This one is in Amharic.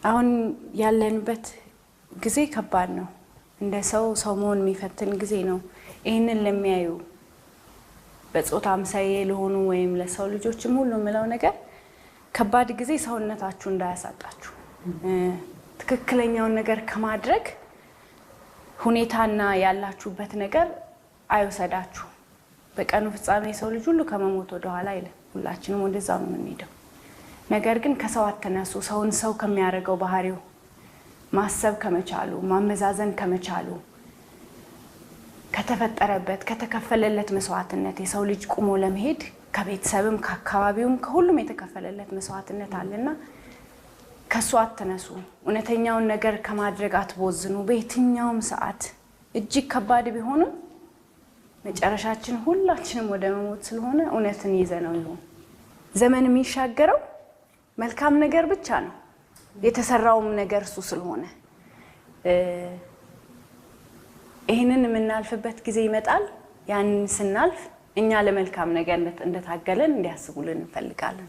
አሁን ያለንበት ጊዜ ከባድ ነው እንደ ሰው መሆን የሚፈትን ጊዜ ነው ይሄንን ለሚያዩ በጾታም ሳይለሆኑ ወይም ለሰው ልጆችም ሁሉ ምለው ነገር ከባድ ጊዜ ሰውነታችሁ እንዳያሳጣችሁ ትክክለኛውን ነገር ከማድረግ ሁኔታና ያላችሁበት ነገር አይወሰዳችሁ በቀኑ ፍጻሜ ሰው ልጅ ሁሉ ከመሞት ወደ ኋላ አይደለም ሁላችንም ወደዛው ነው የምንሄደው ነገር ግን ከሰው አተነሱ ሰው ከሚያረጋው ባህሪው ማሰብ ከመቻሉ ማመዛዘን ከመቻሉ ከተፈጠረበት ከተከፈለለት መስዋዕትነት የሰው ልጅ ቆሞ ለመሄድ ከቤተሰብም ከአካባቢውም ከሁሉም የተከፈለለት መስዋዕትነት አለና ከሱ አተነሱ እውነተኛውን ነገር ከማድረግ አትቦዝኑ በየትኛውም ሰዓት እጅግ ከባድ ቢሆንም መጨረሻችን ሁላችንም ወደ መሞት ስለሆነ እውነትን ይዘነው ይሁን ዘመን የሚሻገረው መልካም ነገር ብቻ ነው የተሰራውም ነገር እሱ ስለሆነ ይሄንን የምናልፍበት ጊዜ ይመጣል ያን ስናልፍ እኛ ለመልካም ነገር እንደታገለን እንዲያስቡልን እንፈልጋለን